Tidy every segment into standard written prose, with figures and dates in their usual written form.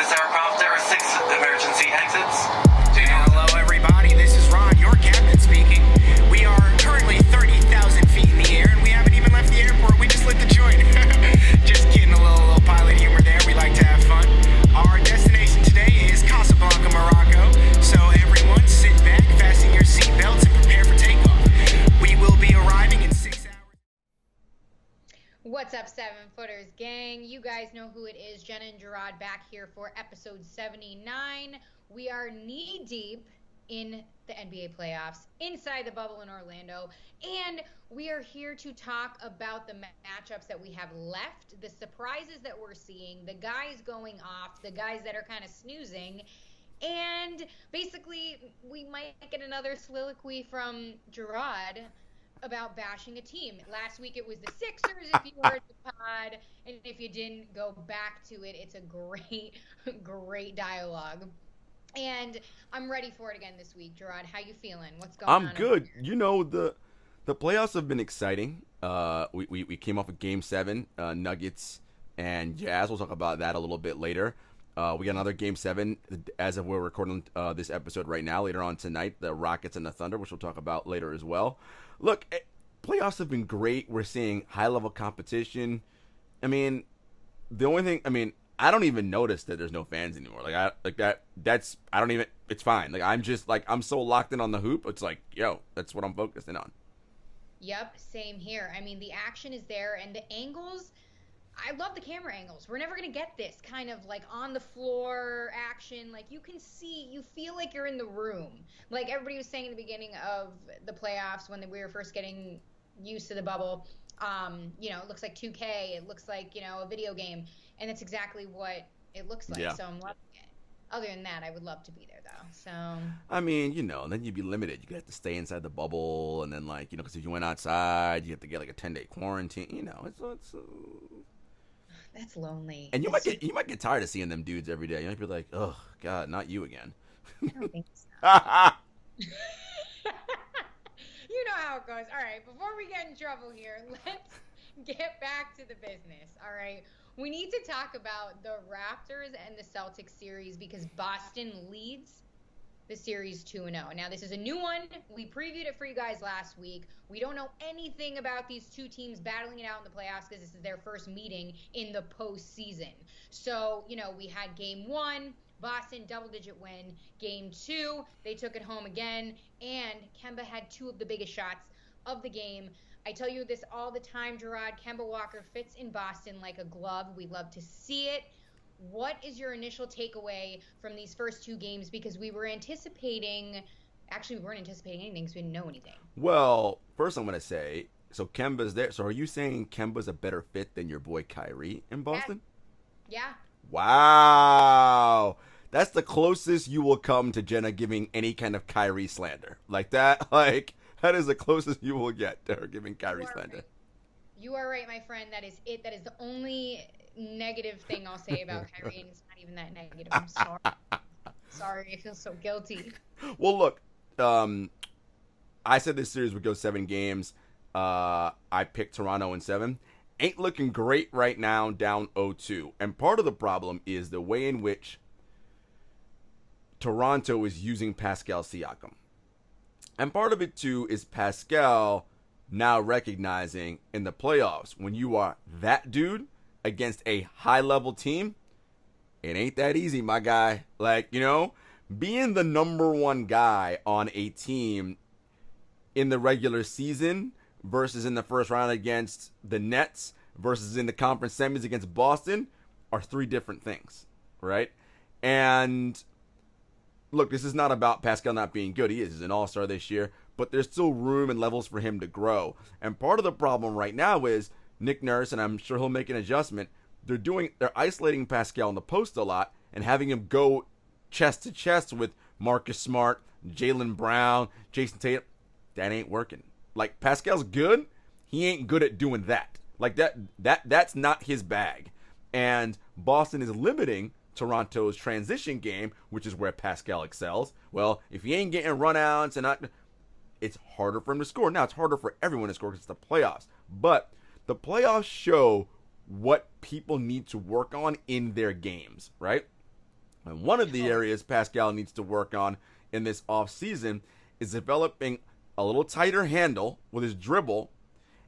Is there a prompt? There are 6 emergency exits. Hello, everybody. This is Ron, your captain speaking. We are currently 30,000 feet in the air, and we haven't even left the airport. We just lit the joint. Just kidding, a little pilot humor there. We like to have fun. Our destination today is Casablanca, Morocco. So everyone, sit back, fasten your seatbelts, and prepare for takeoff. We will be arriving in 6 hours. What's up, 7-footers gang? You guys know who it is. Jenna and Jarod back here for episode 79. We are knee-deep in the NBA playoffs, inside the bubble in Orlando, and we are here to talk about the matchups that we have left, the surprises that we're seeing, the guys going off, the guys that are kind of snoozing, and basically we might get another soliloquy from Jarod about bashing a team. Last week it was the Sixers, if you heard the pod, and if you didn't, go back to it. It's a great dialogue. And I'm ready for it again this week. Jarod, how you feeling? What's going on? I'm good. You know, the playoffs have been exciting. We came off of Game 7, Nuggets and Jazz. We'll talk about that a little bit later. We got another Game 7 as of we're recording this episode right now. Later on tonight, the Rockets and the Thunder, which we'll talk about later as well. Look, playoffs have been great. We're seeing high-level competition. I mean, the only thing, I don't even notice that there's no fans anymore. It's fine. Like, I'm so locked in on the hoop. It's like, that's what I'm focusing on. Yep, same here. I mean, the action is there, and the angles, I love the camera angles. We're never going to get this kind of like on the floor action. Like, you can see, you feel like you're in the room. Like everybody was saying in the beginning of the playoffs when we were first getting used to the bubble, it looks like 2K. It looks like, a video game. And that's exactly what it looks like. Yeah. So I'm loving it. Other than that, I would love to be there, though. So Then you'd be limited. You have to stay inside the bubble, and then because if you went outside, you have to get like a 10-day quarantine. It's that's lonely. and you might get tired of seeing them dudes every day. You might be like, oh God, not you again. I don't think so. You know how it goes. All right, before we get in trouble here, let's get back to the business. All right. We need to talk about the Raptors and the Celtics series because Boston leads the series 2-0. Now, this is a new one. We previewed it for you guys last week. We don't know anything about these two teams battling it out in the playoffs because this is their first meeting in the postseason. So, we had Game 1, Boston double-digit win. Game 2, they took it home again, and Kemba had 2 of the biggest shots of the game. I tell you this all the time, Jarod. Kemba Walker fits in Boston like a glove. We love to see it. What is your initial takeaway from these first 2 games? Because we weren't anticipating anything because we didn't know anything. Well, first I'm going to say, so Kemba's there. So are you saying Kemba's a better fit than your boy Kyrie in Boston? Yeah. Wow. That's the closest you will come to Jenna giving any kind of Kyrie slander. Like that, that is the closest you will get to her giving Kyrie slander. Right. You are right, my friend. That is it. That is the only negative thing I'll say about Kyrie, and it's not even that negative. I'm sorry. Sorry, I feel so guilty. Well, look, I said this series would go 7 games. I picked Toronto in 7. Ain't looking great right now, down 0-2. And part of the problem is the way in which Toronto is using Pascal Siakam. And part of it, too, is Pascal now recognizing in the playoffs, when you are that dude against a high-level team, it ain't that easy, my guy. Being the number 1 guy on a team in the regular season versus in the first round against the Nets versus in the conference semis against Boston are 3 different things, right? And look, this is not about Pascal not being good. He is. He's an all-star this year, but there's still room and levels for him to grow. And part of the problem right now is Nick Nurse, and I'm sure he'll make an adjustment, they're isolating Pascal in the post a lot and having him go chest to chest with Marcus Smart, Jaylen Brown, Jason Tatum. That ain't working. Like, Pascal's good. He ain't good at doing that. Like, that's not his bag. And Boston is limiting Toronto's transition game, which is where Pascal excels. Well, if he ain't getting runouts and it's harder for him to score. Now, it's harder for everyone to score because it's the playoffs. But the playoffs show what people need to work on in their games, right? And one of the areas Pascal needs to work on in this offseason is developing a little tighter handle with his dribble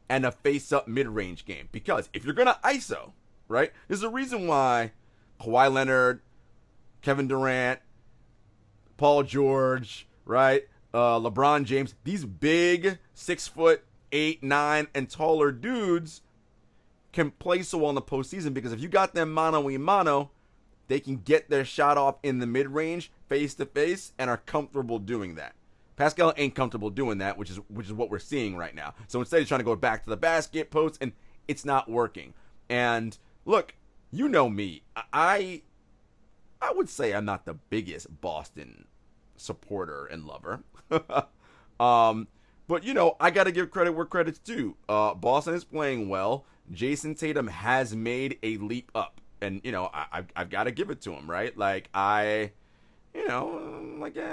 and a face-up mid-range game. Because if you're going to ISO, right, there's a reason why Kawhi Leonard, Kevin Durant, Paul George, right, LeBron James, these big 6'8", 9", and taller dudes can play so well in the postseason, because if you got them mano-a-mano, they can get their shot off in the mid-range, face-to-face, and are comfortable doing that. Pascal ain't comfortable doing that, which is what we're seeing right now. So instead he's trying to go back to the basket post, and it's not working. And look, you know me. I would say I'm not the biggest Boston supporter and lover. But, you know, I got to give credit where credit's due. Boston is playing well. Jason Tatum has made a leap up. And, you know, I've got to give it to him, right? Like, yeah,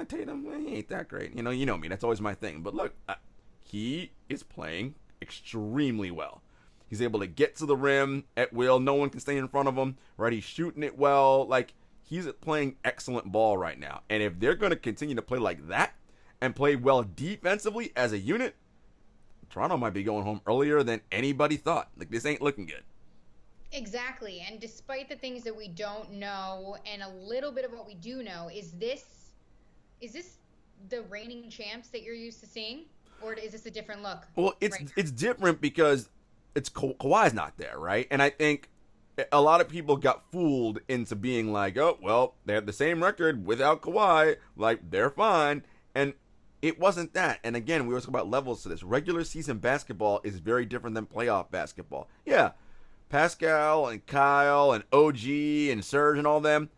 Tatum, he ain't that great. You know me. That's always my thing. But look, he is playing extremely well. He's able to get to the rim at will. No one can stay in front of him, right? He's shooting it well. Like, he's playing excellent ball right now. And if they're going to continue to play like that and play well defensively as a unit, Toronto might be going home earlier than anybody thought. Like, this ain't looking good. Exactly. And despite the things that we don't know and a little bit of what we do know, is this the reigning champs that you're used to seeing? Or is this a different look? Well, it's different because Kawhi's not there, right? And I think a lot of people got fooled into being like, oh, well, they have the same record without Kawhi. Like, they're fine. And it wasn't that. And again, we always talk about levels to this. Regular season basketball is very different than playoff basketball. Yeah. Pascal and Kyle and OG and Serge and all them,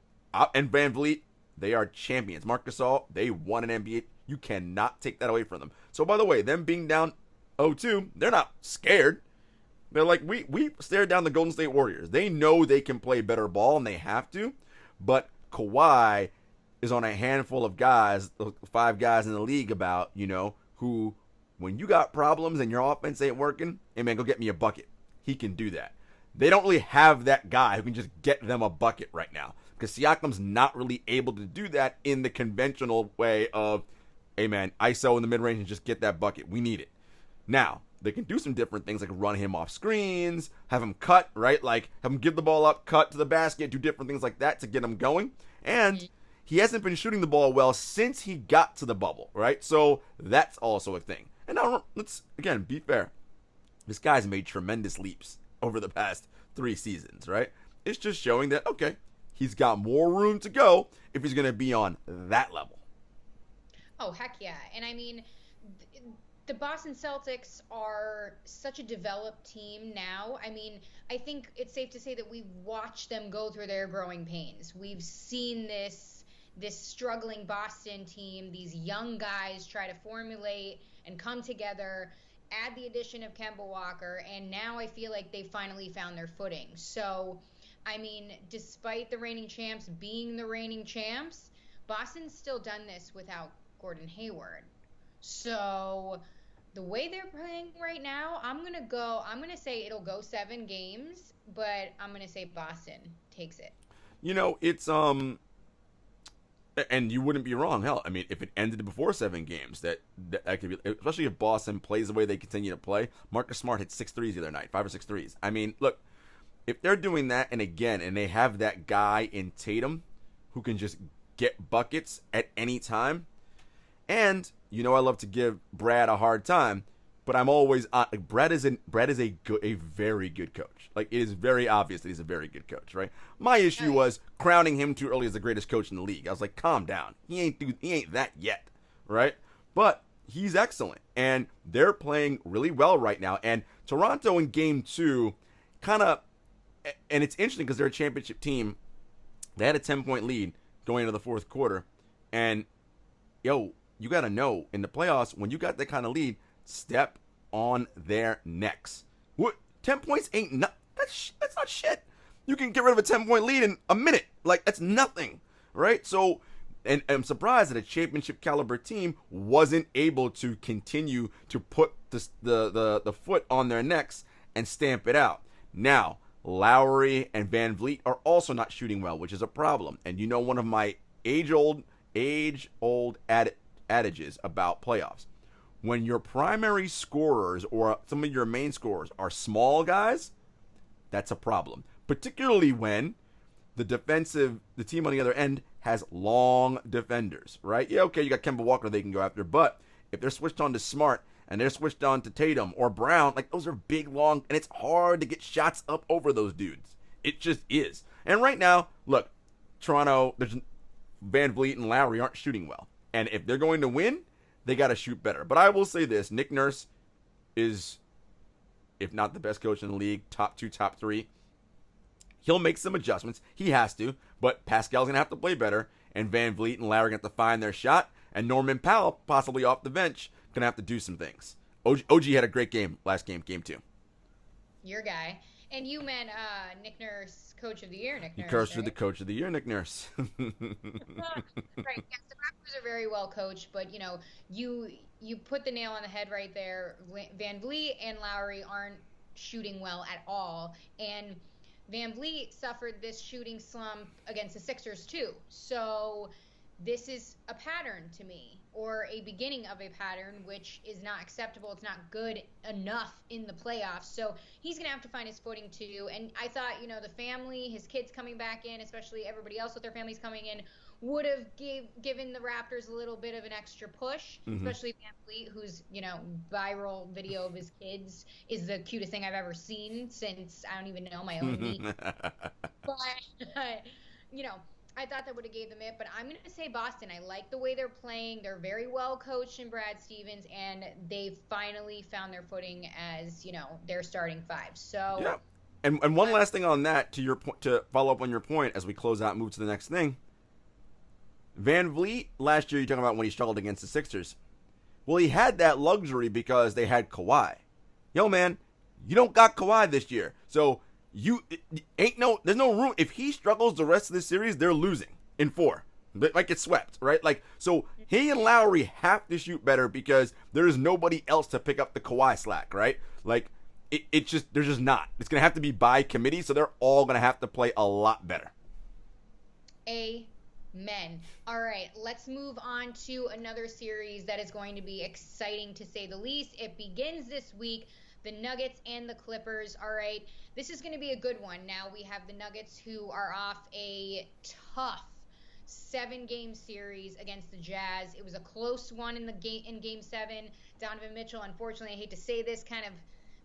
and Van Vliet, they are champions. Marc Gasol, they won an NBA. You cannot take that away from them. So, by the way, them being down 0-2, they're not scared. They're like, we stared down the Golden State Warriors. They know they can play better ball, and they have to. But Kawhi is on a handful of guys, 5 guys in the league about, who, when you got problems and your offense ain't working, hey, man, go get me a bucket. He can do that. They don't really have that guy who can just get them a bucket right now, because Siakam's not really able to do that in the conventional way of, hey, man, ISO in the mid-range and just get that bucket. We need it. Now, they can do some different things like run him off screens, have him cut, right? Like, have him give the ball up, cut to the basket, do different things like that to get him going. And he hasn't been shooting the ball well since he got to the bubble, right? So that's also a thing. And now, let's, again, be fair. This guy's made tremendous leaps over the past 3 seasons, right? It's just showing that, okay, he's got more room to go if he's going to be on that level. Oh, heck yeah. And I mean, the Boston Celtics are such a developed team now. I mean, I think it's safe to say that we've watched them go through their growing pains. We've seen this struggling Boston team, these young guys try to formulate and come together, add the addition of Kemba Walker, and now I feel like they finally found their footing. So, I mean, despite the reigning champs being the reigning champs, Boston's still done this without Gordon Hayward. So, the way they're playing right now, I'm going to say it'll go 7 games, but I'm going to say Boston takes it. It's, and you wouldn't be wrong. Hell, I mean, if it ended before 7 games, that could be, especially if Boston plays the way they continue to play. Marcus Smart hit 6 threes the other night, 5 or 6 threes. I mean, look, if they're doing that, and they have that guy in Tatum who can just get buckets at any time, and I love to give Brad a hard time, but I'm always Brad is a very good coach. Like, it is very obvious that he's a very good coach, right? My issue was crowning him too early as the greatest coach in the league. I was like, calm down. He ain't that yet, right? But he's excellent, and they're playing really well right now. And Toronto in Game 2, kind of, and it's interesting because they're a championship team. They had a 10-point lead going into the fourth quarter, and you got to know, in the playoffs, when you got that kind of lead, step on their necks. What? 10 points ain't that's not shit. You can get rid of a 10-point lead in a minute. Like, that's nothing, right? So, and I'm surprised that a championship caliber team wasn't able to continue to put the foot on their necks and stamp it out. Now, Lowry and Van Vliet are also not shooting well, which is a problem. And you know one of my age-old adages about playoffs. When your primary scorers or some of your main scorers are small guys, that's a problem. Particularly when the team on the other end has long defenders, right? Yeah, okay, you got Kemba Walker they can go after, but if they're switched on to Smart and they're switched on to Tatum or Brown, like those are big, long, and it's hard to get shots up over those dudes. It just is. And right now, look, Toronto, there's Van Vliet and Lowry aren't shooting well. And if they're going to win, they got to shoot better. But I will say this, Nick Nurse is, if not the best coach in the league, top 2, top 3. He'll make some adjustments. He has to. But Pascal's going to have to play better. And Van Vliet and Lowry are going to have to find their shot. And Norman Powell, possibly off the bench, going to have to do some things. OG had a great game last game, game 2. Your guy. And you meant Nick Nurse, Coach of the Year, Nick Nurse. He cursed for the Coach of the Year, Nick Nurse. Right. Yes, the Raptors are very well coached, but, you put the nail on the head right there. Van Vliet and Lowry aren't shooting well at all. And Van Vliet suffered this shooting slump against the Sixers too. So this is a pattern to me, or a beginning of a pattern, which is not acceptable. It's not good enough in the playoffs. So he's going to have to find his footing too. And I thought, the family, his kids coming back in, especially everybody else with their families coming in, would have given the Raptors a little bit of an extra push, especially Van Vliet, whose, viral video of his kids is the cutest thing I've ever seen since I don't even know my own niece. But, I thought that would have gave them it, but I'm going to say Boston. I like the way they're playing. They're very well coached in Brad Stevens, and they finally found their footing as, their starting 5. So yeah. And one last thing on that, to your point, to follow up on your point as we close out and move to the next thing. Van Vliet, last year, you're talking about when he struggled against the Sixers. Well, he had that luxury because they had Kawhi. Yo, man, you don't got Kawhi this year. So there's no room. If he struggles the rest of this series, they're losing in 4. Like, it's swept, right? Like, so he and Lowry have to shoot better because there's nobody else to pick up the Kawhi slack, right? Like, there's just not. It's going to have to be by committee, so they're all going to have to play a lot better. Amen. All right, let's move on to another series that is going to be exciting to say the least. It begins this week. The Nuggets and the Clippers. All right, this is going to be a good one. Now we have the Nuggets, who are off a tough 7-game series against the Jazz. It was a close one in Game 7. Donovan Mitchell, unfortunately, I hate to say this, kind of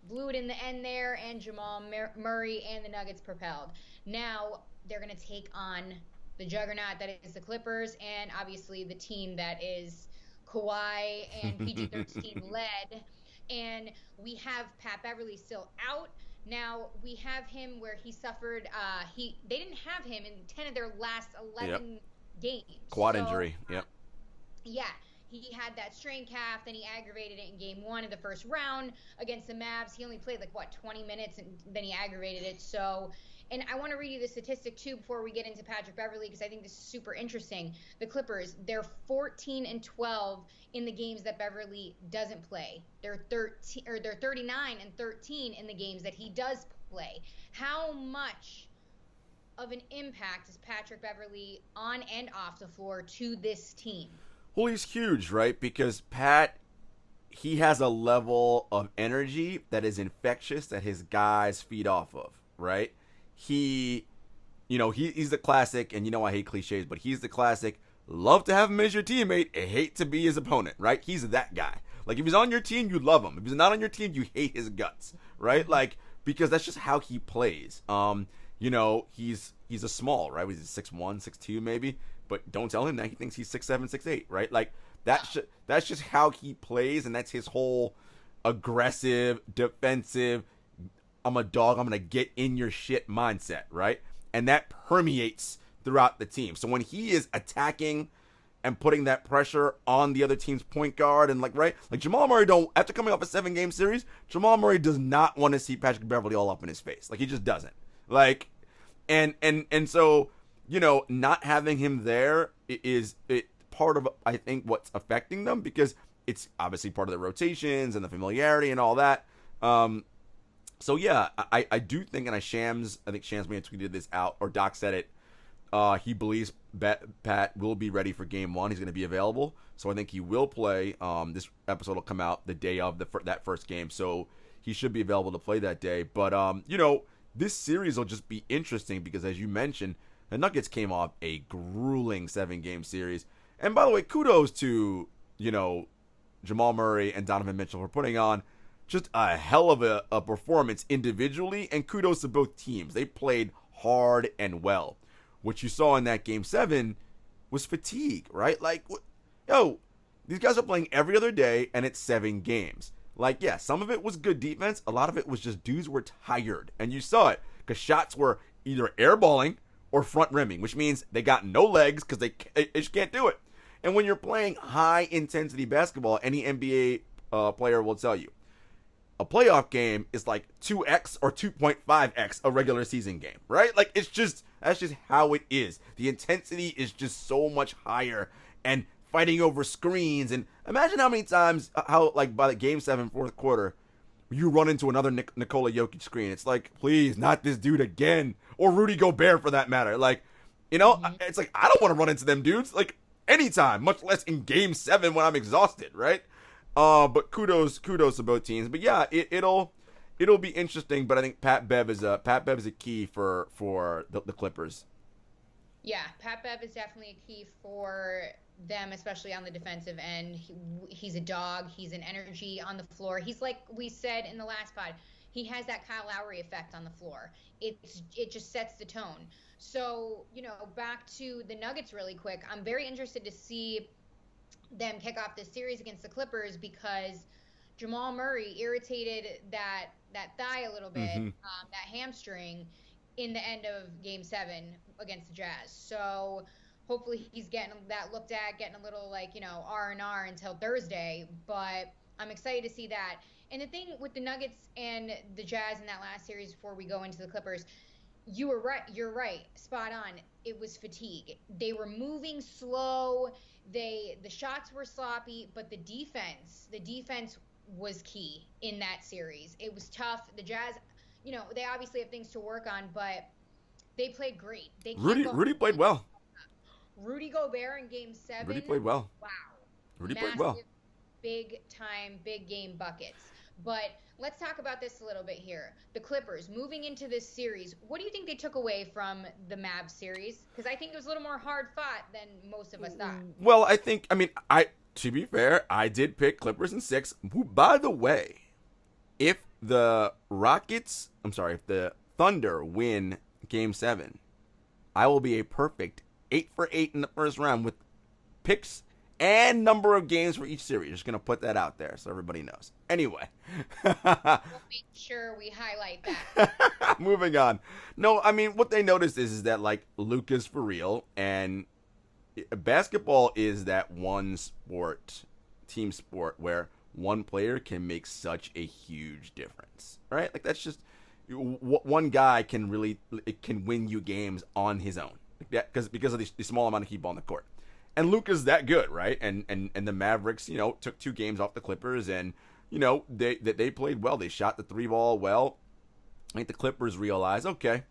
blew it in the end there, and Jamal Murray and the Nuggets propelled. Now they're going to take on the juggernaut that is the Clippers, and obviously the team that is Kawhi and PG-13 led. And we have Pat Beverly still out. Now we have him where he suffered. They didn't have him in 10 of their last 11 games. Quad injury. Yep. Yeah, he had that strained calf. Then he aggravated it in Game 1 of the first round against the Mavs. He only played 20 minutes, and then he aggravated it. So. And I want to read you the statistic, too, before we get into Patrick Beverly, because I think this is super interesting. The Clippers, they're 14-12 in the games that Beverly doesn't play. They're 39-13 in the games that he does play. How much of an impact is Patrick Beverly on and off the floor to this team? Well, he's huge, right? Because Pat, he has a level of energy that is infectious that his guys feed off of, right? He's the classic, and I hate cliches, but he's the classic, love to have him as your teammate, hate to be his opponent, right? He's that guy. Like, if he's on your team, you love him. If he's not on your team, you hate his guts, right? Like, because that's just how he plays. He's a small, right? He's 6'1", 6'2", maybe, but don't tell him that he thinks he's 6'7", 6'8", right? Like, that's just how he plays, and that's his whole aggressive, defensive, I'm a dog, I'm going to get in your shit mindset, right? And that permeates throughout the team. So when he is attacking and putting that pressure on the other team's point guard and Jamal Murray after coming off a 7-game series, Jamal Murray does not want to see Patrick Beverly all up in his face. Like, he just doesn't. And so, not having him there is part of, I think, what's affecting them, because it's obviously part of the rotations and the familiarity and all that. So yeah, I do think, and I think Shams may have tweeted this out, or Doc said it. He believes Pat will be ready for game one. He's going to be available, so I think he will play. This episode will come out the day of that first game, so he should be available to play that day. But this series will just be interesting because, as you mentioned, the Nuggets came off a grueling 7-game series. And by the way, kudos to Jamal Murray and Donovan Mitchell for putting on just a hell of a performance individually, and kudos to both teams. They played hard and well. What you saw in that game 7 was fatigue, right? Like, these guys are playing every other day, and it's 7 games. Like, yeah, some of it was good defense. A lot of it was just dudes were tired, and you saw it because shots were either airballing or front rimming, which means they got no legs because they just can't do it. And when you're playing high-intensity basketball, any NBA player will tell you, a playoff game is like 2x or 2.5x a regular season game, right? Like, that's just how it is. The intensity is just so much higher, and fighting over screens. And imagine how many times, by the game 7 fourth quarter, you run into another Nikola Jokic screen. It's like, please, not this dude again, or Rudy Gobert for that matter. Like, it's like I don't want to run into them dudes like anytime, much less in game 7 when I'm exhausted, right? But kudos to both teams. But yeah, it'll be interesting. But I think Pat Bev is a key for the Clippers. Yeah, Pat Bev is definitely a key for them, especially on the defensive end. He's a dog. He's an energy on the floor. He's like we said in the last pod. He has that Kyle Lowry effect on the floor. It just sets the tone. So back to the Nuggets really quick. I'm very interested to see them kick off this series against the Clippers because Jamal Murray irritated that thigh a little bit, that hamstring, in the end of Game 7 against the Jazz. So hopefully he's getting that looked at, getting a little R&R until Thursday. But I'm excited to see that. And the thing with the Nuggets and the Jazz in that last series before we go into the Clippers, you were right. You're right. Spot on. It was fatigue. They were moving slow. The shots were sloppy, but the defense was key in that series. It was tough. The Jazz, they obviously have things to work on, but they played great. Rudy played well. Rudy Gobert in Game 7. Rudy played well. Wow. Rudy played well. Big time, big game buckets. But let's talk about this a little bit here. The Clippers, moving into this series, what do you think they took away from the Mavs series? Because I think it was a little more hard fought than most of us thought. Well, to be fair, I did pick Clippers in 6. Who, by the way, if the Thunder win Game 7, I will be a perfect 8 for 8 in the first round with picks and number of games for each series. Just going to put that out there so everybody knows. Anyway. We'll make sure we highlight that. Moving on. No, what they noticed is that, Luka's for real, and basketball is that one team sport, where one player can make such a huge difference, right? Like, that's just, one guy can win you games on his own. Like that, because of the small amount of heat ball on the court. And Luka's that good, right? And the Mavericks, took 2 games off the Clippers, and they played well. They shot the 3 ball well. I think the Clippers realized, okay,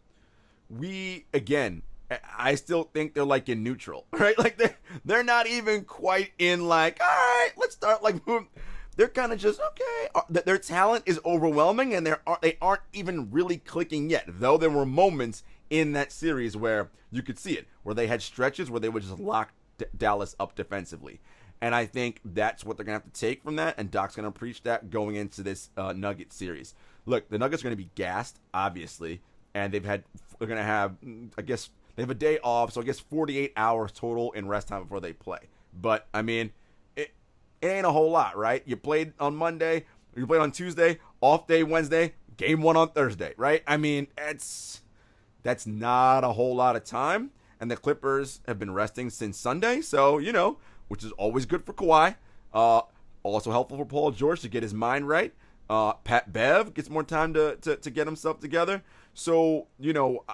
I still think they're in neutral, right? Like they're not even quite in all right, let's start moving. They're kind of just okay. Their talent is overwhelming, and they aren't even really clicking yet. Though there were moments in that series where you could see it, where they had stretches where they would just lock Dallas up defensively. And I think that's what they're going to have to take from that, and Doc's going to preach that going into this Nuggets series. Look, the Nuggets are going to be gassed, obviously, and they're going to have, they have a day off, so 48 hours total in rest time before they play. But, it ain't a whole lot, right? You played on Monday, you played on Tuesday, off day Wednesday, game 1 on Thursday, right? That's not a whole lot of time. And the Clippers have been resting since Sunday, so, which is always good for Kawhi. Also helpful for Paul George to get his mind right. Pat Bev gets more time to get himself together. So,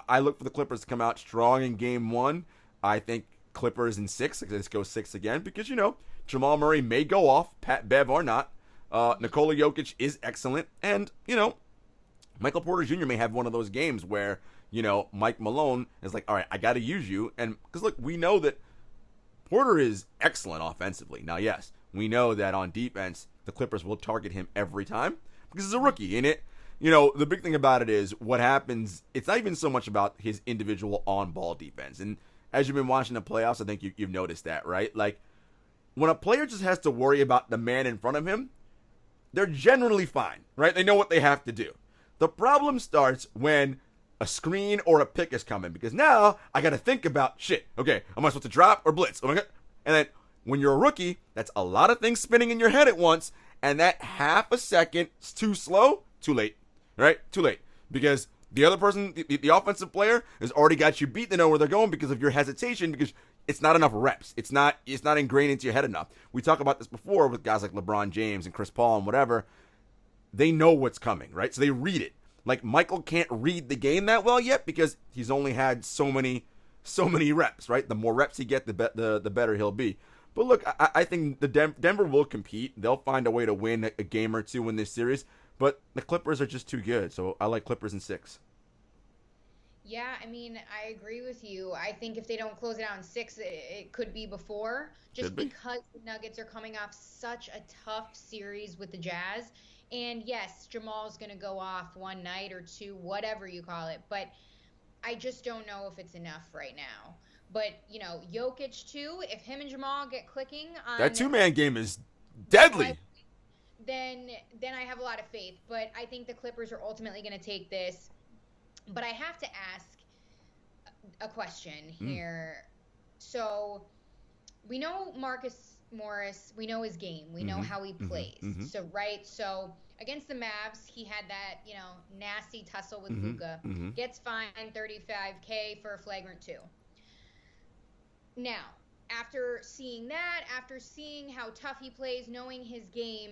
I look for the Clippers to come out strong in Game 1. I think Clippers in 6. Let's go 6 again because, Jamal Murray may go off, Pat Bev or not. Nikola Jokic is excellent. And, Michael Porter Jr. may have one of those games where, Mike Malone is like, all right, I got to use you. And because, look, we know that Porter is excellent offensively. Now, yes, we know that on defense, the Clippers will target him every time because he's a rookie. And the big thing about it is what happens, it's not even so much about his individual on-ball defense. And as you've been watching the playoffs, I think you've noticed that, right? Like, when a player just has to worry about the man in front of him, they're generally fine, right? They know what they have to do. The problem starts when a screen or a pick is coming, because now I got to think about, shit, okay, am I supposed to drop or blitz? Oh my God. And then when you're a rookie, that's a lot of things spinning in your head at once, and that half a second is too slow, too late, right? Too late. Because the other person, the offensive player, has already got you beat. They know where they're going because of your hesitation, because it's not enough reps. It's not ingrained into your head enough. We talked about this before with guys like LeBron James and Chris Paul and whatever. They know what's coming, right? So they read it. Like, Michael can't read the game that well yet because he's only had so many reps, right? The more reps he gets, the better he'll be. But look, I think the Denver will compete. They'll find a way to win a game or two in this series. But the Clippers are just too good. So I like Clippers in 6. Yeah, I mean, I agree with you. I think if they don't close it out in 6, it could be before. Just because the Nuggets are coming off such a tough series with the Jazz. And yes, Jamal's going to go off one night or two, whatever you call it. But I just don't know if it's enough right now. But, Jokic too, if him and Jamal get clicking on that two-man game is deadly. Then I have a lot of faith. But I think the Clippers are ultimately going to take this. But I have to ask a question here. So we know Marcus Morris, we know his game. We know how he plays. So, right? So against the Mavs, he had that, nasty tussle with Luka. Gets fined $35K for a flagrant 2. Now, after seeing that, after seeing how tough he plays, knowing his game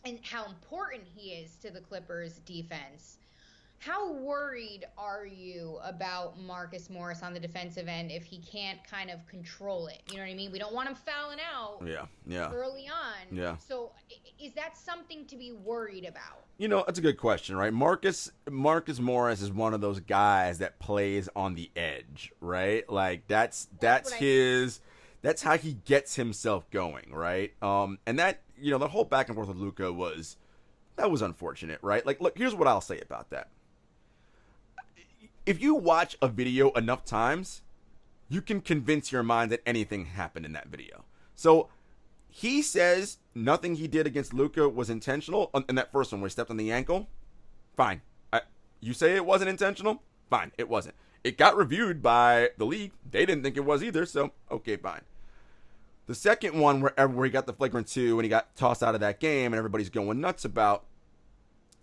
and how important he is to the Clippers defense, how worried are you about Marcus Morris on the defensive end if he can't kind of control it? You know what I mean? We don't want him fouling out early on. Yeah. So is that something to be worried about? That's a good question, right? Marcus Morris is one of those guys that plays on the edge, right? Like that's how he gets himself going, right? And that, the whole back and forth with Luka was unfortunate, right? Like, look, here's what I'll say about that. If you watch a video enough times, you can convince your mind that anything happened in that video. So he says nothing he did against Luka was intentional. In that first one where he stepped on the ankle, fine. You say it wasn't intentional? Fine, it wasn't. It got reviewed by the league. They didn't think it was either, so okay, fine. The second one where he got the flagrant 2 and he got tossed out of that game and everybody's going nuts about,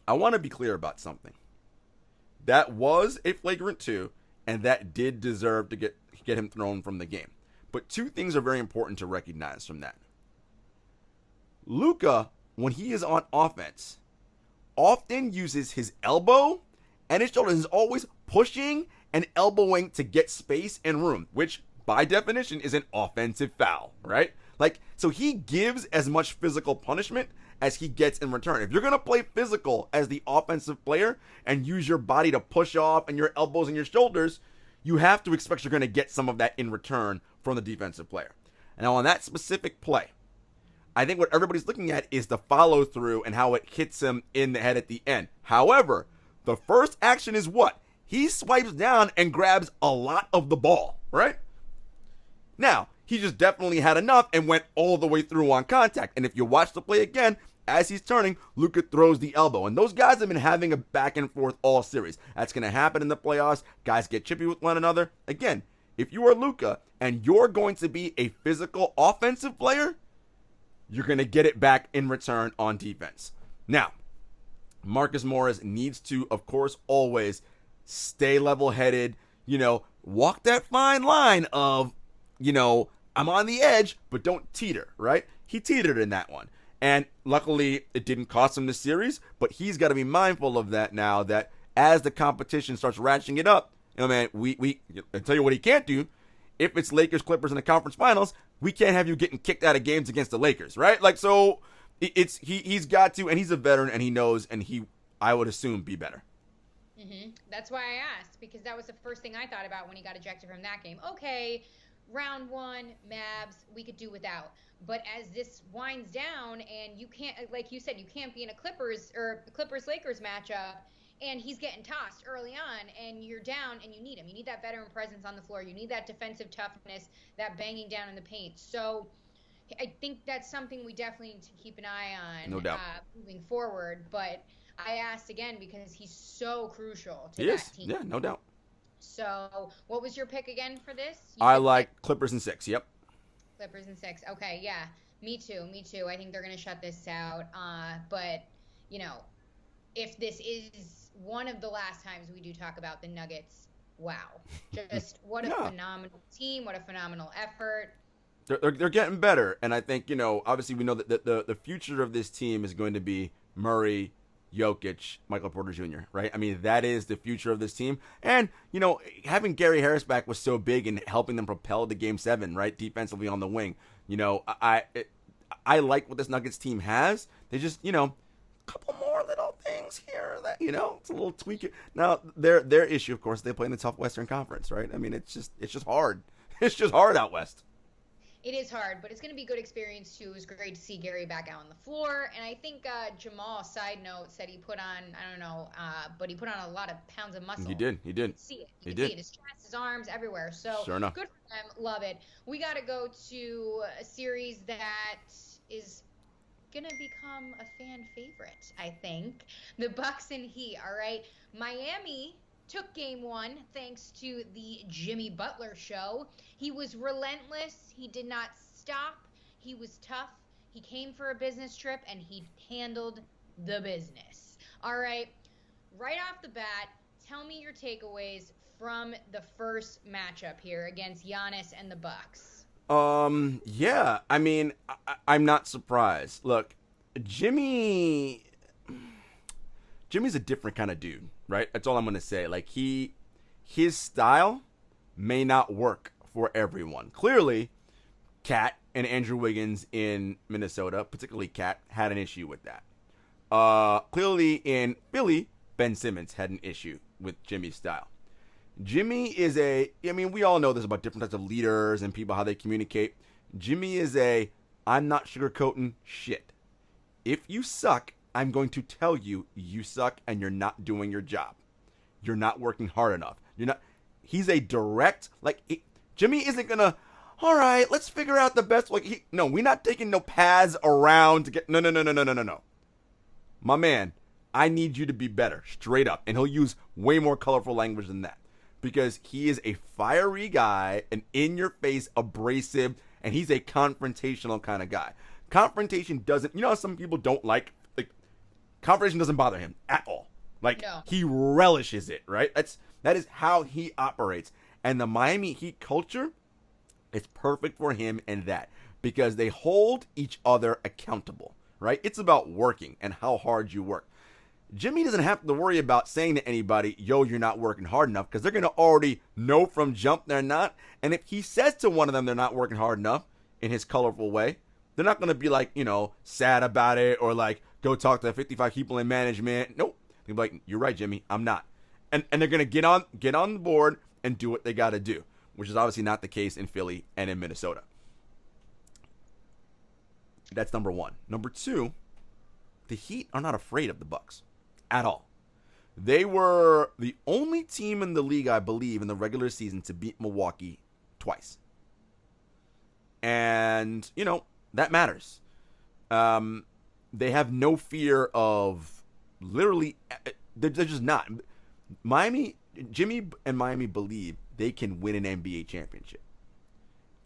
I want to be clear about something. That was a flagrant 2, and that did deserve to get him thrown from the game. But 2 things are very important to recognize from that. Luka, when he is on offense, often uses his elbow and his shoulder. He's always pushing and elbowing to get space and room, which by definition is an offensive foul, right? Like, so he gives as much physical punishment as he gets in return. If you're going to play physical as the offensive player and use your body to push off and your elbows and your shoulders, you have to expect you're going to get some of that in return from the defensive player. And now on that specific play, I think what everybody's looking at is the follow through and how it hits him in the head at the end. However, the first action is what? He swipes down and grabs a lot of the ball, right? Now, he just definitely had enough and went all the way through on contact. And if you watch the play again, as he's turning, Luka throws the elbow. And those guys have been having a back and forth all series. That's going to happen in the playoffs. Guys get chippy with one another. Again, if you are Luka and you're going to be a physical offensive player, you're going to get it back in return on defense. Now, Marcus Morris needs to, of course, always stay level-headed, walk that fine line of, I'm on the edge, but don't teeter, right? He teetered in that one. And luckily, it didn't cost him the series, but he's got to be mindful of that now, that as the competition starts ratcheting it up, man, I'll tell you what he can't do. If it's Lakers Clippers in the conference finals, we can't have you getting kicked out of games against the Lakers, right? Like, so he's got to, and he's a veteran and he knows, and I would assume be better. That's why I asked, because that was the first thing I thought about when he got ejected from that game. Okay, round one, Mavs, we could do without. But as this winds down, and you can't, like you said, you can't be in a Clippers Lakers matchup, and he's getting tossed early on, and you're down, and you need him. You need that veteran presence on the floor. You need that defensive toughness, that banging down in the paint. So I think that's something we definitely need to keep an eye on, No doubt. moving forward. But I asked again because he's so crucial to He that is. team. Yeah, no doubt. So what was your pick again for this? You I said like Clippers in 6. Yep. Clippers in 6. Okay, yeah, me too. I think they're gonna shut this out. But you know, if this is one of the last times we do talk about the Nuggets, wow, just what a Yeah. phenomenal team, what a phenomenal effort. They're getting better, and I think, obviously we know that the future of this team is going to be Murray, Jokic, Michael Porter Jr., right? I mean, that is the future of this team. And, having Gary Harris back was so big in helping them propel to Game 7, right? Defensively on the wing. I like what this Nuggets team has. They just, a couple more little things here that, it's a little tweak. Now, their issue, of course, they play in the tough Western Conference, right? I mean, it's just hard. It's just hard out West. It is hard, but it's going to be a good experience, too. It was great to see Gary back out on the floor. And I think Jamal, side note, said he put on, I don't know, but he put on a lot of pounds of muscle. He did. You could see it. You could see it. His chest, his arms, everywhere. So Sure enough. Good for them. Love it. We got to go to a series that is going to become a fan favorite, I think. The Bucks and Heat, all right? Miami took game 1 thanks to the Jimmy Butler show. He was relentless. He did not stop. He was tough. He came for a business trip, and he handled the business. All right, right off the bat, tell me your takeaways from the first matchup here against Giannis and the Bucks. Yeah, I mean, I'm not surprised. Look, Jimmy's a different kind of dude, right? That's all I'm going to say. Like, his style may not work for everyone. Clearly, Cat and Andrew Wiggins in Minnesota, particularly Cat, had an issue with that. Clearly in Philly, Ben Simmons had an issue with Jimmy's style. Jimmy is we all know this about different types of leaders and people, how they communicate. Jimmy is I'm not sugarcoating shit. If you suck, I'm going to tell you suck and you're not doing your job. You're not working hard enough. He's a direct, Jimmy isn't going to, all right, let's figure out the best. No, we're not taking no paths around to get, no. My man, I need you to be better, straight up. And he'll use way more colorful language than that. Because he is a fiery guy, an in-your-face, abrasive, and he's a confrontational kind of guy. Confrontation doesn't, how some people don't like confrontation doesn't bother him at all. No. He relishes it, right? That is how he operates. And the Miami Heat culture is perfect for him in that. Because they hold each other accountable, right? It's about working and how hard you work. Jimmy doesn't have to worry about saying to anybody, yo, you're not working hard enough, because they're going to already know from jump they're not. And if he says to one of them they're not working hard enough in his colorful way, they're not going to be sad about it or go talk to 55 people in management. Nope. They'll be like, you're right, Jimmy, I'm not. And they're going to get on the board and do what they got to do, which is obviously not the case in Philly and in Minnesota. That's number one. Number two, the Heat are not afraid of the Bucks at all. They were the only team in the league, I believe, in the regular season to beat Milwaukee twice. And, that matters. They have no fear of literally, they're just not. Jimmy and Miami believe they can win an NBA championship.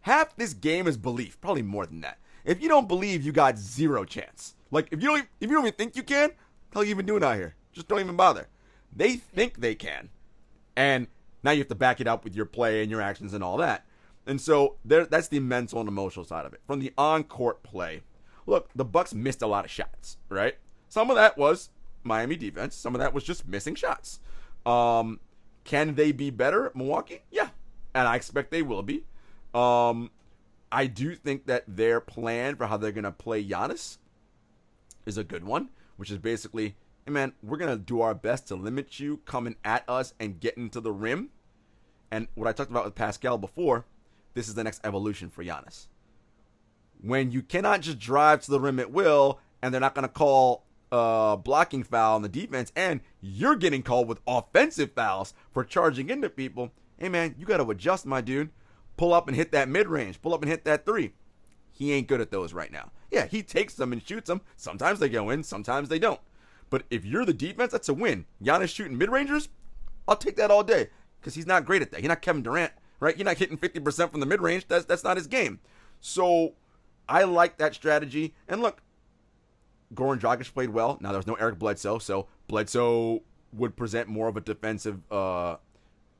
Half this game is belief, probably more than that. If you don't believe, you got zero chance. If you don't even think you can, what the hell are you even doing out here? Just don't even bother. They think they can. And now you have to back it up with your play and your actions and all that. And so that's the mental and emotional side of it. From the on-court play, look, the Bucks missed a lot of shots, right? Some of that was Miami defense. Some of that was just missing shots. Can they be better at Milwaukee? Yeah. And I expect they will be. I do think that their plan for how they're going to play Giannis is a good one, which is basically hey man, we're going to do our best to limit you coming at us and getting to the rim. And what I talked about with Pascal before, this is the next evolution for Giannis. When you cannot just drive to the rim at will, and they're not going to call blocking foul on the defense, and you're getting called with offensive fouls for charging into people, hey man, you got to adjust, my dude. Pull up and hit that mid-range. Pull up and hit that three. He ain't good at those right now. Yeah, he takes them and shoots them. Sometimes they go in, sometimes they don't. But if you're the defense, that's a win. Giannis shooting mid-rangers, I'll take that all day because he's not great at that. He's not Kevin Durant, right? He's not hitting 50% from the mid-range. That's not his game. So I like that strategy. And look, Goran Dragic played well. Now, there was no Eric Bledsoe, so Bledsoe would present more of a defensive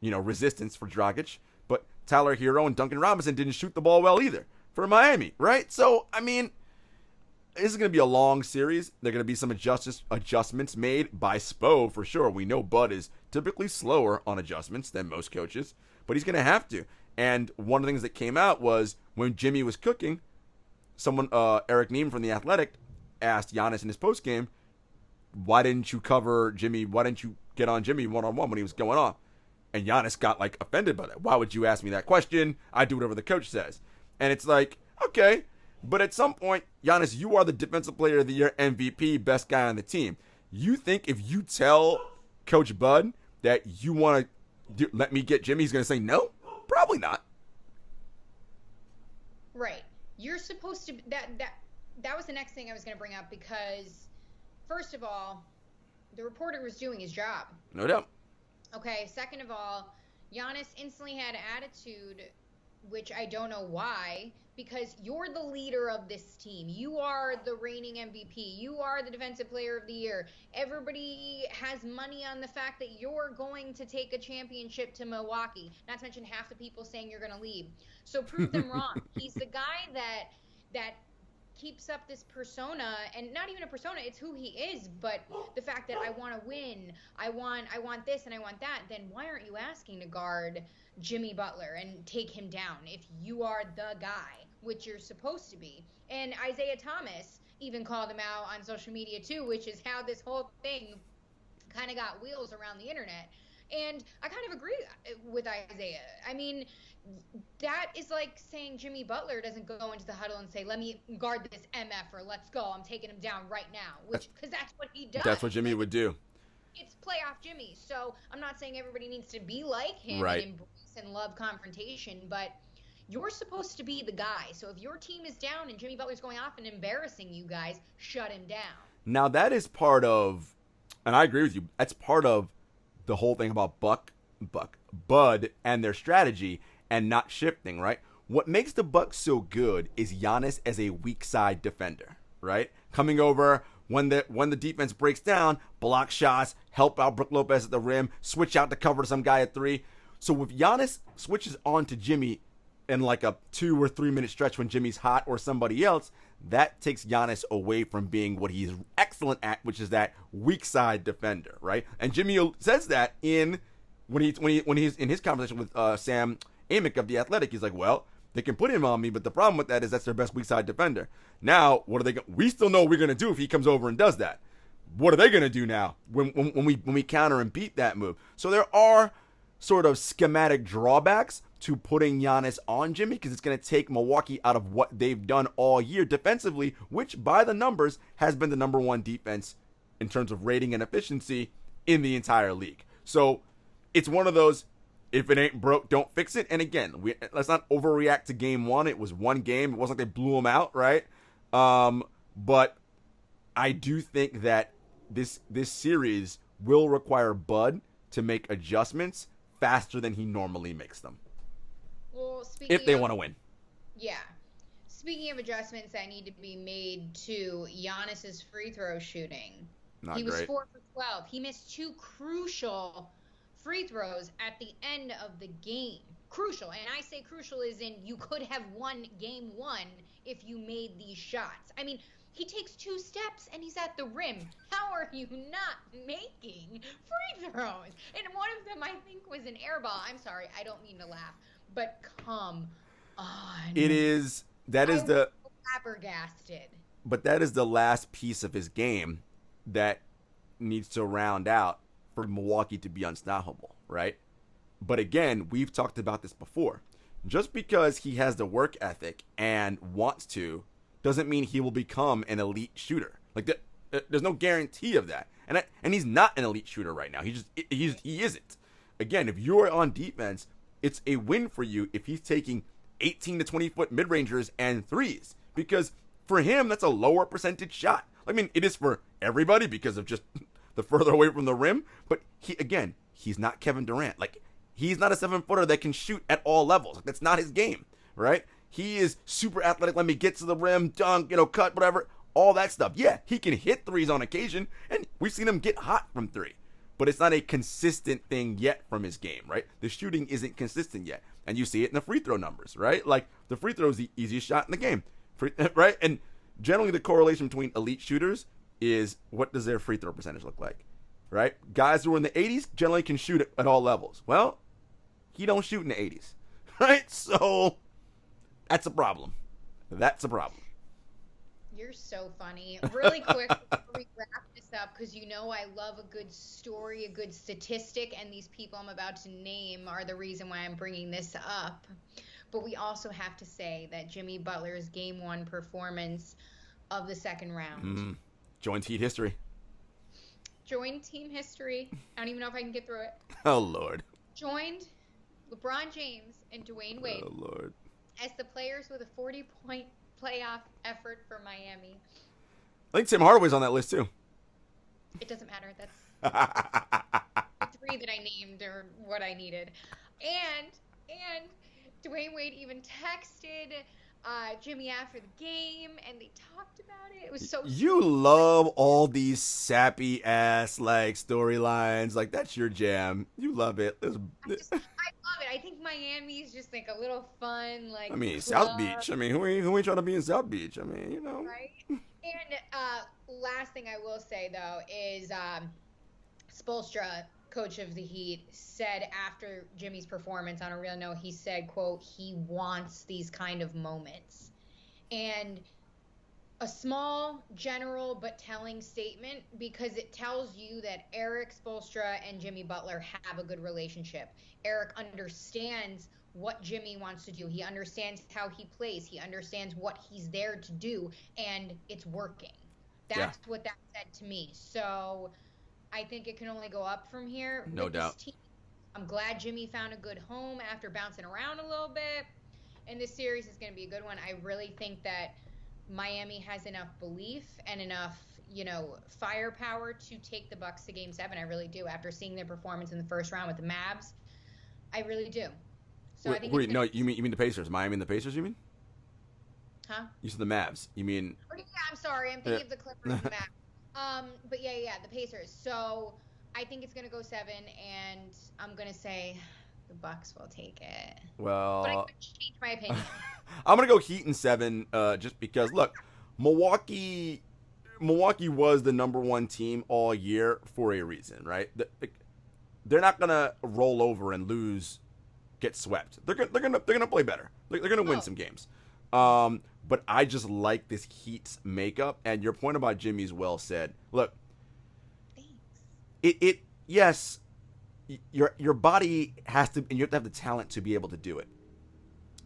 resistance for Dragic. But Tyler Hero and Duncan Robinson didn't shoot the ball well either for Miami, right? So, I mean, this is going to be a long series. There are going to be some adjustments made by Spo for sure. We know Bud is typically slower on adjustments than most coaches, but he's going to have to. And one of the things that came out was when Jimmy was cooking, someone, Eric Neem from The Athletic, asked Giannis in his postgame, why didn't you cover Jimmy? Why didn't you get on Jimmy one-on-one when he was going off? And Giannis got, offended by that. Why would you ask me that question? I do whatever the coach says. And it's like, okay. But at some point, Giannis, you are the Defensive Player of the Year, MVP, best guy on the team. You think if you tell Coach Bud that you want to let me get Jimmy, he's going to say no? Probably not. Right. You're supposed to... That was the next thing I was going to bring up because, first of all, the reporter was doing his job. No doubt. Okay, second of all, Giannis instantly had attitude, which I don't know why, because you're the leader of this team. You are the reigning MVP. You are the Defensive Player of the Year. Everybody has money on the fact that you're going to take a championship to Milwaukee, not to mention half the people saying you're going to leave. So prove them wrong. He's the guy that keeps up this persona, and not even a persona, it's who he is, but the fact that I want to win, I want this and I want that, then why aren't you asking to guard Jimmy Butler and take him down if you are the guy, which you're supposed to be? And Isaiah Thomas even called him out on social media too, which is how this whole thing kind of got wheels around the internet. And I kind of agree with Isaiah. I mean, that is like saying Jimmy Butler doesn't go into the huddle and say, let me guard this MF or let's go. I'm taking him down right now, because that's what he does. That's what Jimmy would do. It's playoff Jimmy. So I'm not saying everybody needs to be like him right. and embrace and love confrontation, but you're supposed to be the guy. So if your team is down and Jimmy Butler's going off and embarrassing you guys, shut him down. Now that is part of, and I agree with you, that's part of the whole thing about Bud and their strategy and not shifting, right? What makes the Bucks so good is Giannis as a weak side defender, right? Coming over when the defense breaks down, block shots, help out Brook Lopez at the rim, switch out to cover some guy at three. So if Giannis switches on to Jimmy in like a 2 or 3 minute stretch when Jimmy's hot or somebody else, that takes Giannis away from being what he's excellent at, which is that weak side defender, right? And Jimmy says that when he's in his conversation with Sam Amick of The Athletic. He's like, well, they can put him on me, but the problem with that is that's their best weak side defender. Now, what are they? We still know what we're gonna do if he comes over and does that. What are they gonna do now when we counter and beat that move? So there are sort of schematic drawbacks to putting Giannis on Jimmy because it's gonna take Milwaukee out of what they've done all year defensively, which by the numbers has been the number one defense in terms of rating and efficiency in the entire league. So it's one of those. If it ain't broke, don't fix it. And again, let's not overreact to game one. It was one game. It wasn't like they blew them out, right? But I do think that this series will require Bud to make adjustments faster than he normally makes them. Well, if they want to win. Yeah. Speaking of adjustments that need to be made to Giannis's free throw shooting. He was great. 4 for 12. He missed 2 crucial free throws at the end of the game. Crucial. And I say crucial as in you could have won game 1 if you made these shots. I mean, he takes 2 steps and he's at the rim. How are you not making free throws? And one of them I think was an air ball. I'm sorry, I don't mean to laugh, but come on. That is flabbergasted. But that is the last piece of his game that needs to round out for Milwaukee to be unstoppable, right? But again, we've talked about this before. Just because he has the work ethic and wants to doesn't mean he will become an elite shooter. Like, there's no guarantee of that. And he's not an elite shooter right now. He isn't. Again, if you're on defense, it's a win for you if he's taking 18 to 20 foot mid-rangers and threes, because for him, that's a lower percentage shot. I mean, it is for everybody because of just the further away from the rim. But he's not Kevin Durant. Like, he's not a 7-footer that can shoot at all levels. Like, that's not his game, right? He is super athletic. Let me get to the rim, dunk, cut, whatever, all that stuff. Yeah, he can hit threes on occasion, and we've seen him get hot from three. But it's not a consistent thing yet from his game, right? The shooting isn't consistent yet. And you see it in the free throw numbers, right? Like, the free throw is the easiest shot in the game, right? And generally the correlation between elite shooters is what does their free throw percentage look like, right? Guys who are in the 80s generally can shoot at all levels. Well, he don't shoot in the 80s, right? So that's a problem. That's a problem. You're so funny. Really quick before we wrap this up, because I love a good story, a good statistic, and these people I'm about to name are the reason why I'm bringing this up. But we also have to say that Jimmy Butler's Game 1 performance of the second round. Joined Heat history. Joined team history. I don't even know if I can get through it. Oh, Lord. Joined LeBron James and Dwayne Wade. Oh, Lord. As the players with a 40-point playoff effort for Miami. I think Tim Hardaway's on that list, too. It doesn't matter. That's 3 that I named or what I needed. And Dwayne Wade even texted Jimmy after the game, and they talked about it. It was so You love all these sappy ass storylines. Like, that's your jam. You love it. I love it. I think Miami is just a little fun, I mean, club. South Beach. I mean, who ain't trying to be in South Beach? I mean, Right? And last thing I will say, though, is Spoelstra, coach of the Heat, said after Jimmy's performance, on a real note, he said, quote, he wants these kind of moments. And a small, general, but telling statement, because it tells you that Eric Spoelstra and Jimmy Butler have a good relationship. Eric understands what Jimmy wants to do. He understands how he plays. He understands what he's there to do, and it's working. That's what that said to me. So I think it can only go up from here. No doubt. This team. I'm glad Jimmy found a good home after bouncing around a little bit. And this series is going to be a good one. I really think that Miami has enough belief and enough, firepower to take the Bucks to Game 7. I really do. After seeing their performance in the first round with the Mavs, I really do. So I think. No, you mean the Pacers? Miami and the Pacers? You mean? Huh? You said the Mavs. You mean? Oh, yeah, I'm sorry. I'm thinking of the Clippers and the Mavs. But yeah, the Pacers. So I think it's gonna go 7, and I'm gonna say the Bucks will take it. Well, but I could change my opinion. I'm gonna go Heat in 7, just because. Look, Milwaukee was the number 1 team all year for a reason, right? They're not gonna roll over and lose, get swept. They're gonna play better. They're gonna win some games. But I just like this Heat's makeup, and your point about Jimmy's well said. Look, thanks. Yes, your body has to, and you have to have the talent to be able to do it.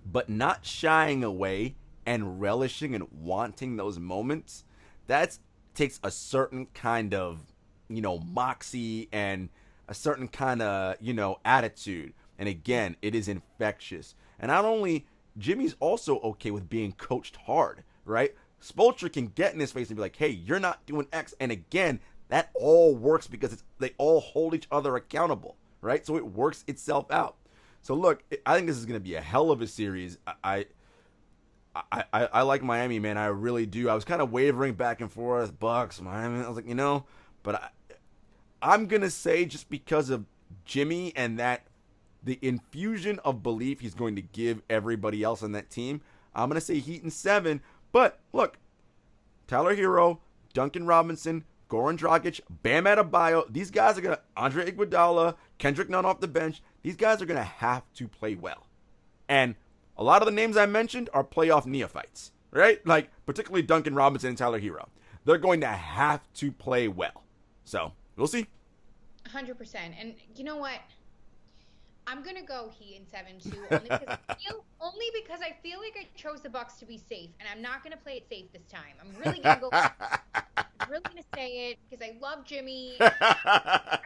But not shying away and relishing and wanting those moments, that takes a certain kind of, moxie and a certain kind of, attitude. And again, it is infectious. And not only, Jimmy's also okay with being coached hard, right? Spoelstra can get in his face and be like, hey, you're not doing X. And again, that all works because they all hold each other accountable, right? So it works itself out. So look, I think this is going to be a hell of a series. I like Miami, man. I really do. I was kind of wavering back and forth, Bucks, Miami. I was like, but I'm going to say, just because of Jimmy and the infusion of belief he's going to give everybody else on that team, I'm going to say Heat in 7. But look, Tyler Hero, Duncan Robinson, Goran Dragic, Bam Adebayo, these guys are going to, Andre Iguodala, Kendrick Nunn off the bench, these guys are going to have to play well. And a lot of the names I mentioned are playoff neophytes, right? Like, particularly Duncan Robinson and Tyler Hero. They're going to have to play well. So, We'll see. 100%. And you know what? I'm gonna go Heat in 7 too, only because I feel like I chose the Bucks to be safe, and I'm not gonna play it safe this time. I'm really gonna go. I'm really gonna say it because I love Jimmy. I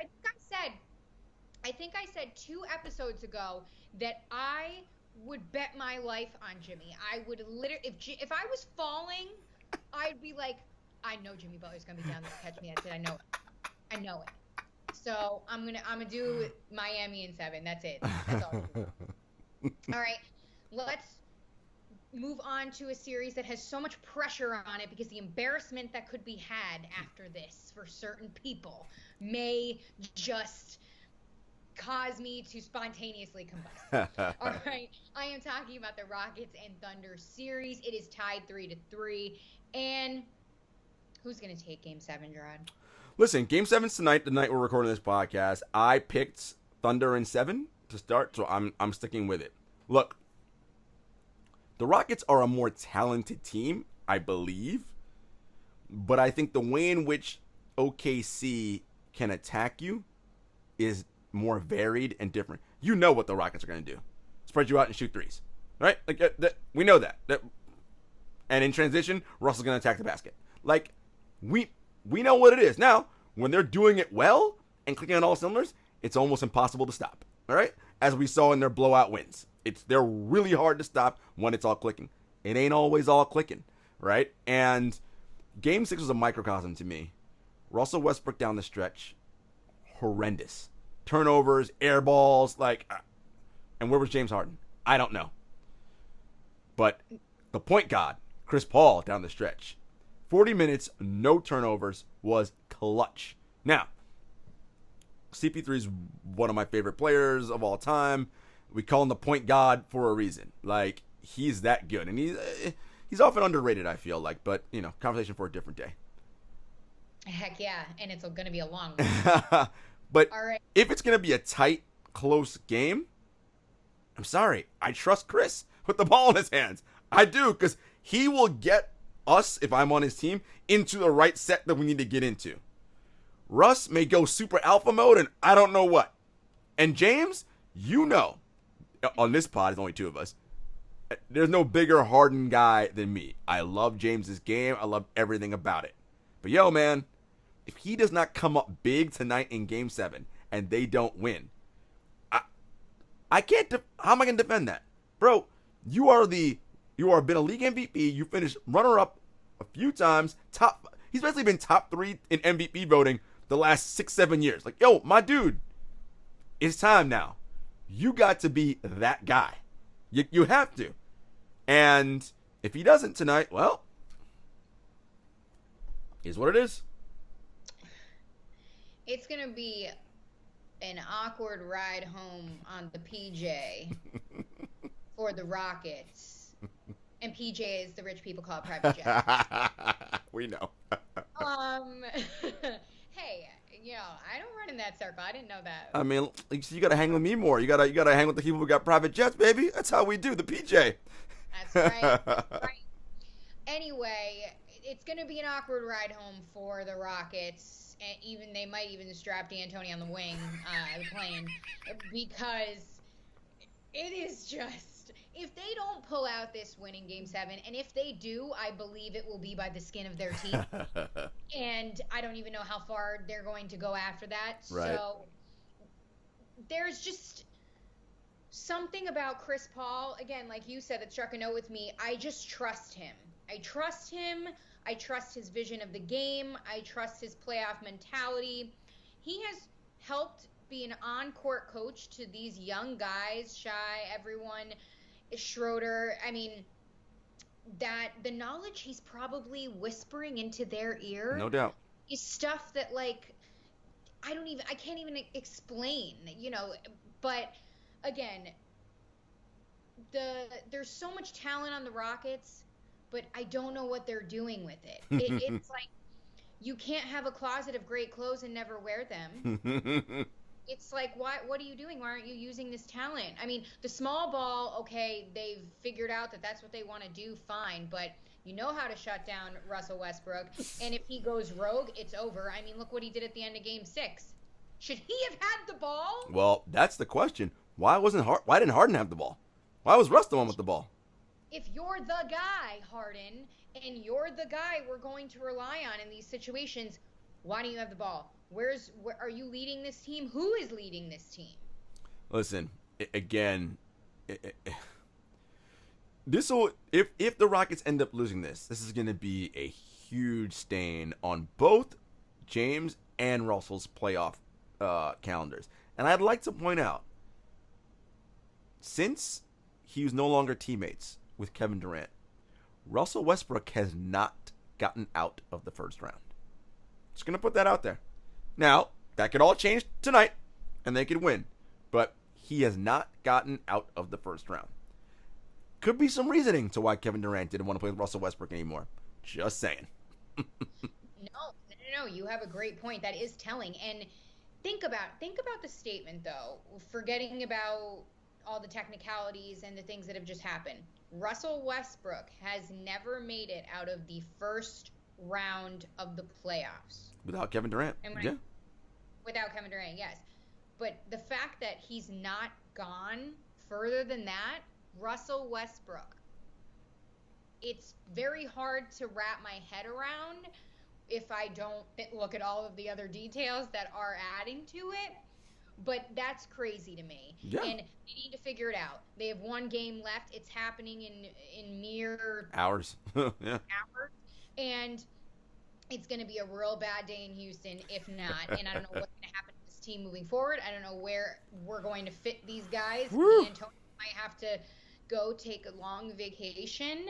think I said 2 episodes ago that I would bet my life on Jimmy. I would literally, if I was falling, I'd be like, I know Jimmy Butler's gonna be down there to catch me. That's it. I know it. I know it. So I'm gonna do Miami in 7. That's it. That's all. All right, let's move on to a series that has so much pressure on it because the embarrassment that could be had after this for certain people may just cause me to spontaneously combust. All right, I am talking about the Rockets and Thunder series. It is tied 3-3, and who's gonna take Game 7, Jarod? Listen, Game 7's tonight, the night we're recording this podcast. I picked Thunder in 7 to start, so I'm sticking with it. Look, the Rockets are a more talented team, I believe, but I think the way in which OKC can attack you is more varied and different. You know what the Rockets are going to do. Spread you out and shoot threes, right? Like we know that. And in transition, Russell's going to attack the basket. Like, we know what it is. Now, when they're doing it well and clicking on all cylinders, it's almost impossible to stop. All right? As we saw in their blowout wins. They're really hard to stop when it's all clicking. It ain't always all clicking, right? And Game 6 was a microcosm to me. Russell Westbrook down the stretch, horrendous. Turnovers, air balls, and where was James Harden? I don't know. But the point guard, Chris Paul, down the stretch, 40 minutes, no turnovers, was clutch. Now, CP3 is one of my favorite players of all time. We call him the point guard for a reason. Like, he's that good. And he's often underrated, I feel like. But, conversation for a different day. Heck yeah. And it's going to be a long one. But all right. If it's going to be a tight, close game, I'm sorry. I trust Chris with the ball in his hands. I do, because he will get us, if I'm on his team, into the right set that we need to get into. Russ may go super alpha mode and I don't know what. And James, on this pod, there's only 2 of us. There's no bigger hardened guy than me. I love James's game. I love everything about it. But man, if he does not come up big tonight in Game 7 and they don't win, I can't. How am I going to defend that, bro? You are been a league MVP. You finished runner-up a few times. He's basically been top 3 in MVP voting the last 6-7 years. Like, my dude, it's time now. You got to be that guy. You have to. And if he doesn't tonight, well, is what it is. It's going to be an awkward ride home on the PJ for the Rockets. And PJ is the rich people call it private jet. We know. Hey, I don't run in that circle. I didn't know that. I mean, you got to hang with me more. You got to hang with the people who got private jets, baby. That's how we do the PJ. That's right. Anyway, it's going to be an awkward ride home for the Rockets. And they might even strap D'Antoni on the wing of the plane, because it is just, if they don't pull out this win in Game 7, and if they do, I believe it will be by the skin of their teeth. And I don't even know how far they're going to go after that. Right. So there's just something about Chris Paul, again, like you said, that struck a note with me. I just trust him. I trust him. I trust his vision of the game. I trust his playoff mentality. He has helped be an on-court coach to these young guys, Shai, everyone, Schroeder. I mean, that the knowledge he's probably whispering into their ear, no doubt, is stuff that, like, I can't even explain, but again, there's so much talent on the Rockets, but I don't know what they're doing with it. It's like, you can't have a closet of great clothes and never wear them. It's like, what are you doing? Why aren't you using this talent? I mean, the small ball, okay, they've figured out that that's what they want to do, fine, but you know how to shut down Russell Westbrook, and if he goes rogue, it's over. I mean, look what he did at the end of Game 6. Should he have had the ball? Well, that's the question. Why didn't Harden have the ball? Why was Russ the one with the ball? If you're the guy, Harden, and you're the guy we're going to rely on in these situations, why don't you have the ball? Where are you leading this team? Who is leading this team? Listen, again, this will if the Rockets end up losing this is going to be a huge stain on both James and Russell's playoff calendars. And I'd like to point out, since he was no longer teammates with Kevin Durant, Russell Westbrook has not gotten out of the first round. Just going to put that out there. Now, that could all change tonight, and they could win. But he has not gotten out of the first round. Could be some reasoning to why Kevin Durant didn't want to play with Russell Westbrook anymore. Just saying. No. You have a great point. That is telling. And think about the statement, though, forgetting about all the technicalities and the things that have just happened. Russell Westbrook has never made it out of the first round of the playoffs. Without Kevin Durant. Yeah. Without Kevin Durant, yes. But the fact that he's not gone further than that, Russell Westbrook, it's very hard to wrap my head around if I don't look at all of the other details that are adding to it. But that's crazy to me. Yeah. And they need to figure it out. They have one game left. It's happening in mere hours. Yeah. Hours. And it's going to be a real bad day in Houston if not. And I don't know what's going to happen to this team moving forward. I don't know where we're going to fit these guys. Antonio might have to go take a long vacation.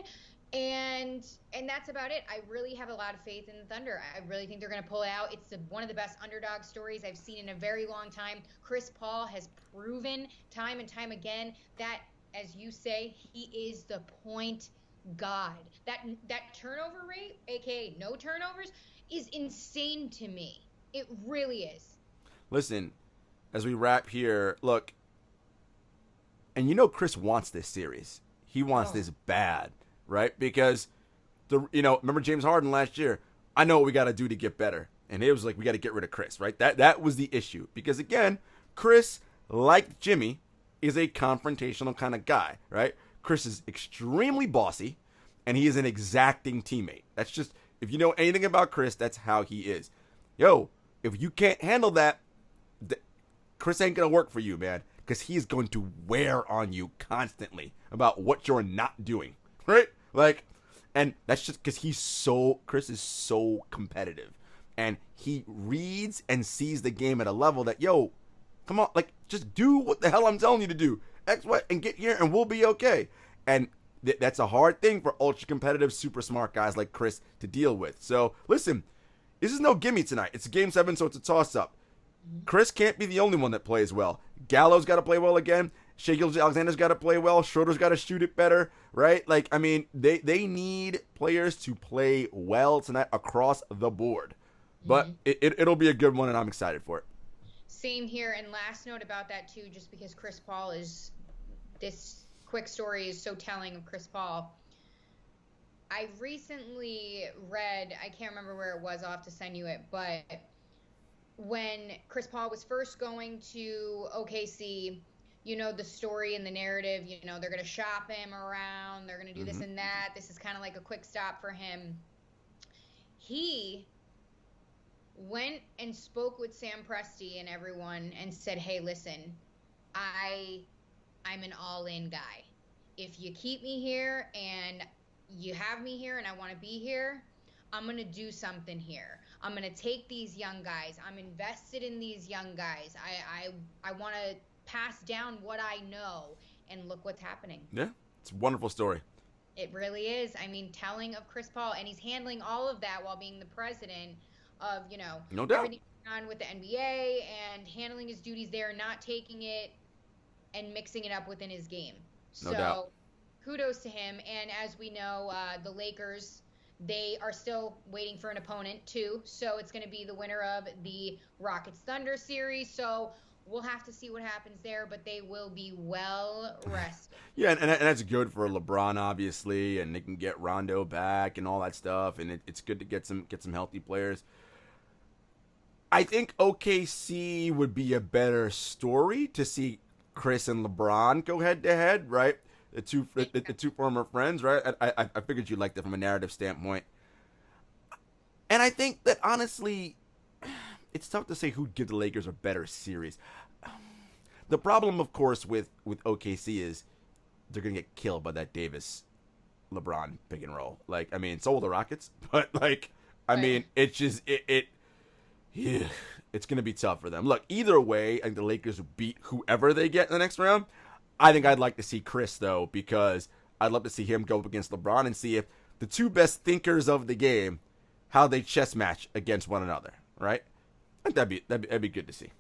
And that's about it. I really have a lot of faith in the Thunder. I really think they're going to pull it out. It's one of the best underdog stories I've seen in a very long time. Chris Paul has proven time and time again that, as you say, he is the point God. That turnover rate, aka no turnovers, is insane to me. It really is. Listen, as we wrap here, look, and you know Chris wants this series. He wants this bad, right? Because remember James Harden last year? I know what we got to do to get better, and it was like we got to get rid of Chris, right? That was the issue because again, Chris, like Jimmy, is a confrontational kind of guy, right? Chris is extremely bossy, and he is an exacting teammate. That's just, if you know anything about Chris, that's how he is. Yo, if you can't handle that, Chris ain't going to work for you, man, because he's going to wear on you constantly about what you're not doing, right? Like, and that's just because Chris is so competitive, and he reads and sees the game at a level that, yo, come on, like, just do what the hell I'm telling you to do. X, Y, and get here, and we'll be okay. And that's a hard thing for ultra-competitive, super smart guys like Chris to deal with. So, listen, this is no gimme tonight. It's a Game 7, so it's a toss-up. Chris can't be the only one that plays well. Gallo's got to play well again. Shai Gilgeous-Alexander's got to play well. Schroeder's got to shoot it better, right? Like, I mean, they need players to play well tonight across the board. But it'll be a good one, and I'm excited for it. Same here. And last note about that, too, just because Chris Paul is – this quick story is so telling of Chris Paul. I recently read – I can't remember where it was. I'll have to send you it. But when Chris Paul was first going to OKC – you know, the story and the narrative, you know, they're going to shop him around. They're going to do this and that. This is kind of like a quick stop for him. He went and spoke with Sam Presti and everyone and said, hey, listen, I'm an all-in guy. If you keep me here and you have me here and I want to be here, I'm going to do something here. I'm going to take these young guys. I'm invested in these young guys. I want to pass down what I know, and look what's happening. Yeah, it's a wonderful story. It really is. I mean, telling of Chris Paul, and he's handling all of that while being the president of, you know, no doubt, everything going on with the NBA and handling his duties there, not taking it and mixing it up within his game. No so doubt. Kudos to him. And as we know, the Lakers, they are still waiting for an opponent too. So it's going to be the winner of the Rockets Thunder series. So we'll have to see what happens there, but they will be well rested. Yeah, and that's good for LeBron, obviously, and they can get Rondo back and all that stuff, and it's good to get some healthy players. I think OKC would be a better story to see Chris and LeBron go head to head, right? The two former friends, right? I figured you'd like that from a narrative standpoint. And I think that honestly, it's tough to say who'd give the Lakers a better series. The problem, of course, with OKC is they're gonna get killed by that Davis LeBron pick and roll. Like, I mean, so will the Rockets, but like, I mean, it's just yeah, it's gonna be tough for them. Look, either way, I think the Lakers will beat whoever they get in the next round. I think I'd like to see Chris though, because I'd love to see him go up against LeBron and see if the two best thinkers of the game, how they chess match against one another, right? I think that'd be good to see.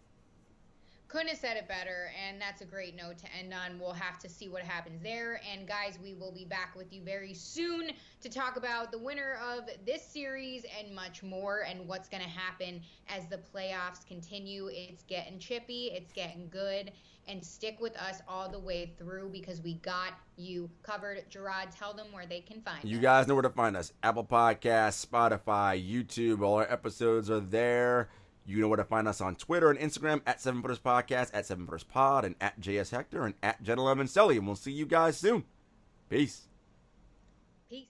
Couldn't have said it better, and that's a great note to end on. We'll have to see what happens there. And guys, we will be back with you very soon to talk about the winner of this series and much more, and what's going to happen as the playoffs continue. It's getting chippy, it's getting good, and stick with us all the way through because we got you covered. Jarod, tell them where they can find us. You guys know where to find us. Apple Podcasts, Spotify, YouTube, all our episodes are there. You know where to find us on Twitter and Instagram at 7footers Podcast, at 7footers Pod, and at JS Hector, and at Jenna Lemon Selly. And we'll see you guys soon. Peace. Peace.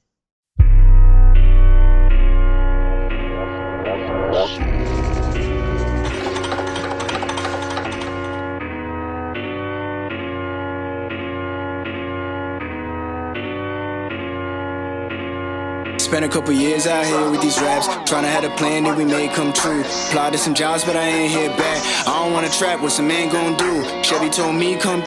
Spent a couple years out here with these raps, trying to have a plan that we made come true. Applied to some jobs, but I ain't hit back. I don't wanna trap, what's a man gon' do? Chevy told me come